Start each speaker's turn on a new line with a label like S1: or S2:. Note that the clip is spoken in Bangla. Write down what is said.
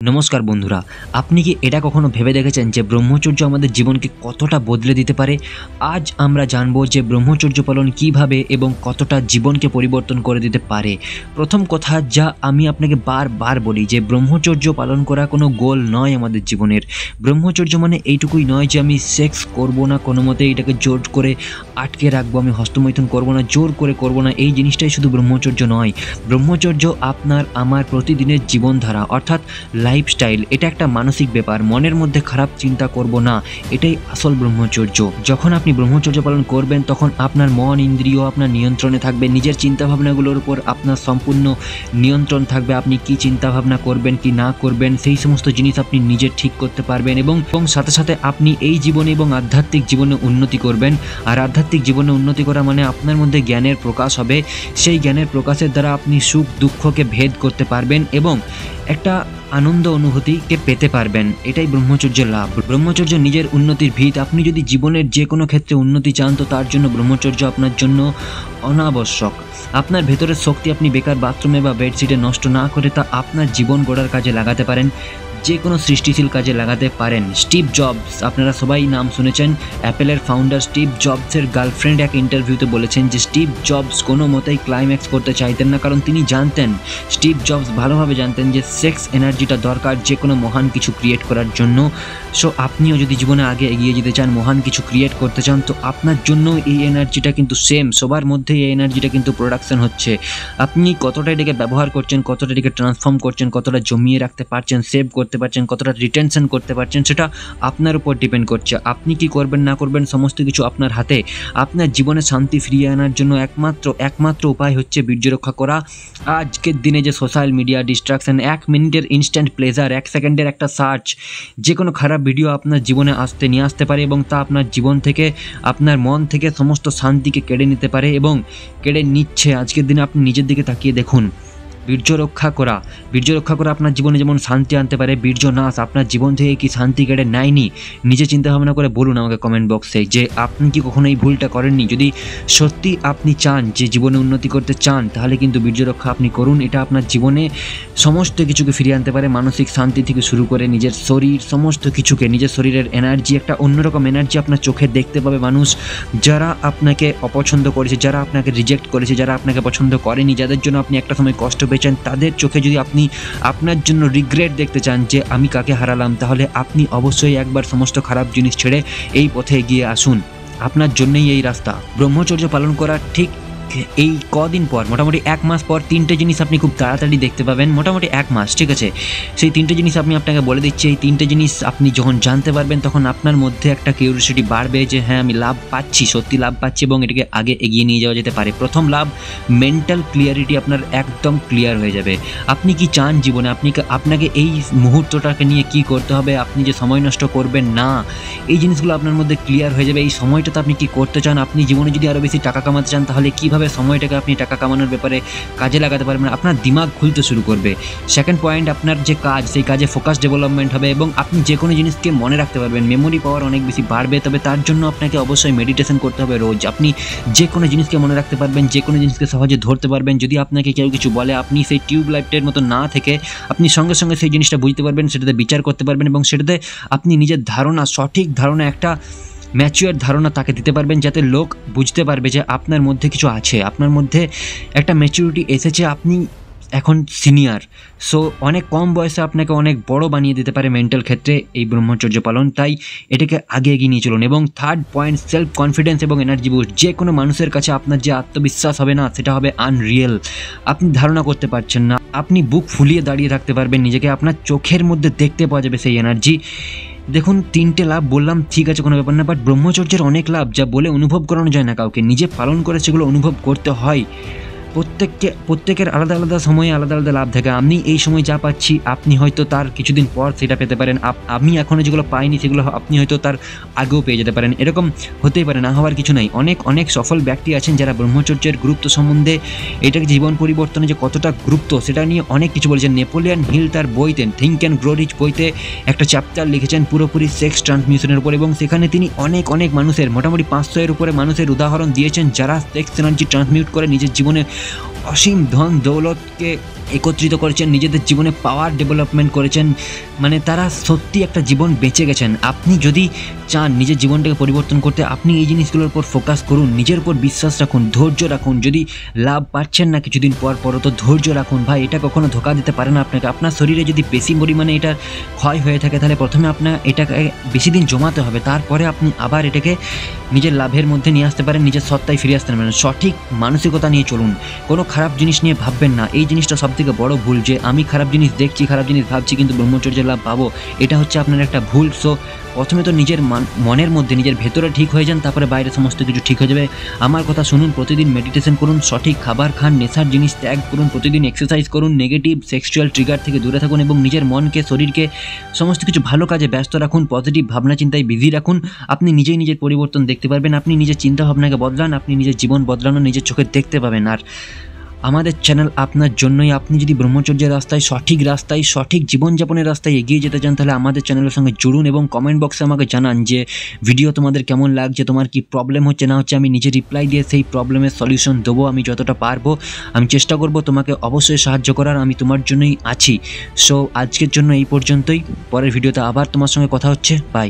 S1: নমস্কার বন্ধুরা, আপনি কি এটা কখনো ভেবে দেখেছেন যে ব্রহ্মচর্য আমাদের জীবনকে কতটা বদলে দিতে পারে? আজ আমরা জানবো যে ব্রহ্মচর্য পালন কিভাবে এবং কতটা জীবনকে পরিবর্তন করে দিতে পারে। প্রথম কথা যা আমি আপনাকে বারবার বলি যে ব্রহ্মচর্য পালন করা কোনো গোল নয় আমাদের জীবনের। ব্রহ্মচর্য মানে এইটুকুই নয় যে আমি সেক্স করব না, কোনো মতে এটাকে জোর করে আটকে রাখবো, আমি হস্তমৈথুন করব না, জোর করে করব না, এই জিনিসটাই শুধু ব্রহ্মচর্য নয়। ব্রহ্মচর্য আপনার আমার প্রতিদিনের জীবনধারা অর্থাৎ লাইফস্টাইল। এটা একটা মানসিক ব্যাপার, মনের মধ্যে খারাপ চিন্তা করব না, এটাই আসল ব্রহ্মচর্য। যখন আপনি ব্রহ্মচর্য পালন করবেন তখন আপনার মন ইন্দ্রিয় আপনার নিয়ন্ত্রণে থাকবে, নিজের চিন্তাভাবনাগুলোর উপর আপনার সম্পূর্ণ নিয়ন্ত্রণ থাকবে। আপনি কি চিন্তাভাবনা করবেন কি না করবেন সেই সমস্ত জিনিস আপনি নিজে ঠিক করতে পারবেন এবং সাথে সাথে আপনি এই জীবনে এবং আধ্যাত্মিক জীবনে উন্নতি করবেন। আর আধ্যাত্মিক জীবনে উন্নতি করা মানে আপনার মধ্যে জ্ঞানের প্রকাশ হবে, সেই জ্ঞানের প্রকাশের দ্বারা আপনি সুখ দুঃখকে ভেদ করতে পারবেন এবং একটা আনন্দ অনুভূতিকে পেতে পারবেন। এটাই ব্রহ্মচর্যের লাভ। ব্রহ্মচর্য নিজের উন্নতির ভিত। আপনি যদি জীবনের যে কোনো ক্ষেত্রে উন্নতি চান তো তার জন্য ব্রহ্মচর্য আপনার জন্য অনাবশ্যক। আপনার ভেতরের শক্তি আপনি বেকার বাথরুমে বা বেডশিটে নষ্ট না করে তা আপনার জীবন গড়ার কাজে লাগাতে পারেন, যে কোনো সৃষ্টিশীল কাজে লাগাতে পারেন। স্টিভ জবস, আপনারা সবাই নাম শুনেছেন, অ্যাপেলের ফাউন্ডার স্টিভ জবসের গার্লফ্রেন্ড এক ইন্টারভিউতে বলেছেন যে স্টিভ জবস কোনো মতেই ক্লাইম্যাক্স করতে চাইতেন না, কারণ তিনি জানতেন, স্টিভ জবস ভালোভাবে জানতেন যে সেক্স এনার্জিটা দরকার যে কোনো মহান কিছু ক্রিয়েট করার জন্য। সো আপনিও যদি জীবনে আগে এগিয়ে যেতে চান, মহান কিছু ক্রিয়েট করতে চান, তো আপনার জন্য এই এনার্জিটা কিন্তু সেম, সবার মধ্যে এই এনার্জিটা কিন্তু প্রোডাকশন হচ্ছে। আপনি কতটা এটাকে ব্যবহার করছেন, কতটা এটাকে ট্রান্সফর্ম করছেন, কতটা জমিয়ে রাখতে পারছেন, সেভ করতে পারছেন, কতটা রিটেনশন করতে পারছেন, সেটা আপনার উপর ডিপেন্ড করছে। আপনি কি করবেন না করবেন সমস্ত কিছু আপনার হাতে। আপনার জীবনে শান্তি ফিরিয়ে আনার জন্য একমাত্র উপায় হচ্ছে বীর্য রক্ষা করা। আজকের দিনে যে সোশ্যাল মিডিয়া ডিস্ট্রাকশন, 1 মিনিটের ইনস্ট্যান্ট প্লেজার, 1 সেকেন্ডের একটা সার্চ যে কোনো খারাপ ভিডিও আপনার জীবনে নিয়ে আসতে পারে এবং তা আপনার জীবন থেকে আপনার মন থেকে সমস্ত শান্তিকে কেড়ে নিতে পারে এবং কেড়ে নিচ্ছে। আজকের দিনে আপনি নিজের দিকে তাকিয়ে দেখুন। বীর্য রক্ষা করা আপনার জীবনে যেমন শান্তি আনতে পারে, বীর্য নাশ আপনার জীবন থেকে কি শান্তি কেড়ে নেয়নি? নিজে চিন্তা ভাবনা করে বলুন আমাকে কমেন্ট বক্সে যে আপনি কি কখনো এই ভুলটা করেননি। যদি সত্যি আপনি চান যে জীবনে উন্নতি করতে চান তাহলে কিন্তু বীর্য রক্ষা আপনি করুন। এটা আপনার জীবনে সমস্ত কিছুকে ফিরিয়ে আনতে পারে, মানসিক শান্তি থেকে শুরু করে নিজের শরীর, সমস্ত কিছুকে, নিজের শরীরের এনার্জি, একটা অন্যরকম এনার্জি আপনার চোখে দেখতে পাবে মানুষ। যারা আপনাকে অপছন্দ করেছে, যারা আপনাকে রিজেক্ট করেছে, যারা আপনাকে পছন্দ করেনি, যাদের জন্য আপনি একটা সময় কষ্ট পেয়েছেন, তাদের চোখে যদি আপনি আপনার জন্য রিগ্রেট দেখতে চান যে আমি কাকে হারালাম, তাহলে আপনি অবশ্যই একবার সমস্ত খারাপ জিনিস ছেড়ে এই পথে এগিয়ে আসুন। আপনার জন্যই এই রাস্তা। ব্রহ্মচর্য পালন করা ঠিক এই কদিন পর, মোটামুটি 1 মাস পর 3টে জিনিস আপনি খুব তাড়াতাড়ি দেখতে পাবেন। মোটামুটি 1 মাস, ঠিক আছে? সেই 3টে জিনিস আমি আপনাকে বলে দিচ্ছি। এই 3টে জিনিস আপনি যখন জানতে পারবেন তখন আপনার মধ্যে একটা কিউরিওসিটি বাড়বে যে হ্যাঁ আমি লাভ পাচ্ছি, সত্যি লাভ পাচ্ছি এবং এটাকে আগে এগিয়ে নিয়ে যাওয়া যেতে পারে। প্রথম লাভ, মেন্টাল ক্লিয়ারিটি আপনার একদম ক্লিয়ার হয়ে যাবে। আপনি কি চান জীবনে, আপনাকে এই মুহূর্তটাকে নিয়ে কি করতে হবে, আপনি যে সময় নষ্ট করবেন না, এই জিনিসগুলো আপনার মধ্যে ক্লিয়ার হয়ে যাবে। এই সময়টাতে আপনি কি করতে চান, আপনি জীবনে যদি আরও বেশি টাকা কামাতে চান তাহলে কীভাবে সময়টাকে আপনি টাকা কামানোর ব্যাপারে কাজে লাগাতে পারবেন, আপনার দিমাগ খুলতে শুরু করবে। সেকেন্ড পয়েন্ট, আপনার যে কাজ সেই কাজে ফোকাস ডেভেলপমেন্ট হবে এবং আপনি যে কোনো জিনিসকে মনে রাখতে পারবেন, মেমোরি পাওয়ার অনেক বেশি বাড়বে। তবে তার জন্য আপনাকে অবশ্যই মেডিটেশন করতে হবে রোজ। আপনি যে কোনো জিনিসকে মনে রাখতে পারবেন, যে কোনো জিনিসকে সহজে ধরতে পারবেন। যদি আপনাকে কেউ কিছু বলে আপনি সেই টিউবলাইটের মতো না থেকে আপনি সঙ্গে সঙ্গে সেই জিনিসটা বুঝতে পারবেন, সেটাতে বিচার করতে পারবেন এবং সেটাতে আপনি নিজের ধারণা, সঠিক ধারণা, একটা ম্যাচিওর ধারণা তাকে দিতে পারবেন, যাতে লোক বুঝতে পারবে যে আপনার মধ্যে কিছু আছে, আপনার মধ্যে একটা ম্যাচুরিটি এসেছে, আপনি এখন সিনিয়র। সো অনেক কম বয়সে আপনাকে অনেক বড় বানিয়ে দিতে পারে মেন্টাল ক্ষেত্রে এই ব্রহ্মচর্য পালন। তাই এটাকে আগে এগিয়ে নিয়ে চলুন। এবং থার্ড পয়েন্ট, সেলফ কনফিডেন্স এবং এনার্জি বুস্ট। যে কোনো মানুষের কাছে আপনার যে আত্মবিশ্বাস হবে না, সেটা হবে আনরিয়েল। আপনি ধারণা করতে পারছেন না, আপনি বুক ফুলিয়ে দাঁড়িয়ে থাকতে পারবেন নিজেকে, আপনার চোখের মধ্যে দেখতে পাওয়া যাবে সেই এনার্জি। দেখুন 3টে লাভ বললাম, ঠিক আছে কোনো ব্যাপার না, বাট ব্রহ্মচর্যের অনেক লাভ যা বলে অনুভব করানো যায় না কাউকে, নিজে পালন করে সেগুলো অনুভব করতে হয়। প্রত্যেকের আলাদা আলাদা সময়ে আলাদা আলাদা লাভ থাকে। আমি এই সময় যা পাচ্ছি আপনি হয়তো তার কিছুদিন পর সেটা পেতে পারেন। আমি এখনও যেগুলো পাইনি সেগুলো আপনি হয়তো তার আগেও পেয়ে যেতে পারেন। এরকম হতেই পারে, না হওয়ার কিছু নাই। অনেক সফল ব্যক্তি আছেন যারা ব্রহ্মচর্যের গুরুত্ব সম্বন্ধে, এটাকে জীবন পরিবর্তনে যে কতটা গুরুত্ব সেটা নিয়ে অনেক কিছু বলেছেন। নেপোলিয়ান হিল তার বইতে থিঙ্ক অ্যান্ড গ্রো রিচ বইতে একটা চ্যাপ্টার লিখেছেন পুরোপুরি সেক্স ট্রান্সমিশনের উপর এবং সেখানে তিনি অনেক মানুষের, মোটামুটি 500-এর উপরে মানুষের উদাহরণ দিয়েছেন যারা সেক্স এনার্জি ট্রান্সমিট করে নিজের জীবনে অসীম ধন দৌলতকে একত্রিত করেছেন, নিজেদের জীবনে পাওয়ার ডেভেলপমেন্ট করেছেন, মানে তারা সত্যি একটা জীবন বেঁচে গেছেন। আপনি যদি চান নিজের জীবনটাকে পরিবর্তন করতে, আপনি এই জিনিসগুলোর উপর ফোকাস করুন, নিজের উপর বিশ্বাস রাখুন, ধৈর্য রাখুন। যদি লাভ পাচ্ছেন না কিছুদিন পর তো ধৈর্য রাখুন ভাই, এটা কখনো ধোকা দিতে পারে না আপনাকে। আপনার শরীরে যদি বেশি পরিমাণে এটার ক্ষয় হয়ে থাকে, তাহলে প্রথমে আপনার এটাকে বেশি দিন জমাতে হবে, তারপরে আপনি আবার এটাকে নিজের লাভের মধ্যে নিয়ে আসতে পারেন, নিজের সত্তায় ফিরে আসতে পারেন। সঠিক মানসিকতা নিয়ে চলুন, কোনো খারাপ জিনিস নিয়ে ভাববেন না। এই জিনিসটা সবথেকে বড় ভুল, যে আমি খারাপ জিনিস দেখছি, খারাপ জিনিস ভাবছি, কিন্তু ব্রহ্মচর্যের লাভ পাবো, এটা হচ্ছে আপনার একটা ভুল। সো প্রথমে তো নিজের মনের মধ্যে, নিজের ভেতরে ঠিক হয়ে যান, তারপরে বাইরে সমস্ত কিছু ঠিক হয়ে যাবে। আমার কথা শুনুন, প্রতিদিন মেডিটেশন করুন, সঠিক খাবার খান, নেশার জিনিস ত্যাগ করুন, প্রতিদিন এক্সারসাইজ করুন, নেগেটিভ সেক্সুয়াল ট্রিগার থেকে দূরে থাকুন এবং নিজের মনকে, শরীরকে সমস্ত কিছু ভালো কাজে ব্যস্ত রাখুন, পজিটিভ ভাবনা চিন্তায় বিজি রাখুন। আপনি নিজেই নিজের পরিবর্তন দেখতে পারবেন। আপনি নিজের চিন্তা ভাবনাকে বদলান, আপনি নিজের জীবন বদলানো নিজের চোখে দেখতে পাবেন। আর আমাদের চ্যানেল আপনার জন্যই। আপনি যদি ব্রহ্মচর্যের রাস্তায়, সঠিক রাস্তায়, সঠিক জীবনযাপনের রাস্তায় এগিয়ে যেতে চান, তাহলে আমাদের চ্যানেলের সঙ্গে জুড়ুন এবং কমেন্ট বক্সে আমাকে জানান যে ভিডিও তোমাদের কেমন লাগছে, তোমার কি প্রবলেম হচ্ছে না হচ্ছে। আমি নিজে রিপ্লাই দিয়ে সেই প্রবলেমের সলিউশন দেবো আমি যতটা পারবো। আমি চেষ্টা করব তোমাকে অবশ্যই সাহায্য করার, আমি তোমার জন্যই আছি। সো আজকের জন্য এই পর্যন্তই, পরের ভিডিওতে আবার তোমার সঙ্গে কথা হচ্ছে। বাই।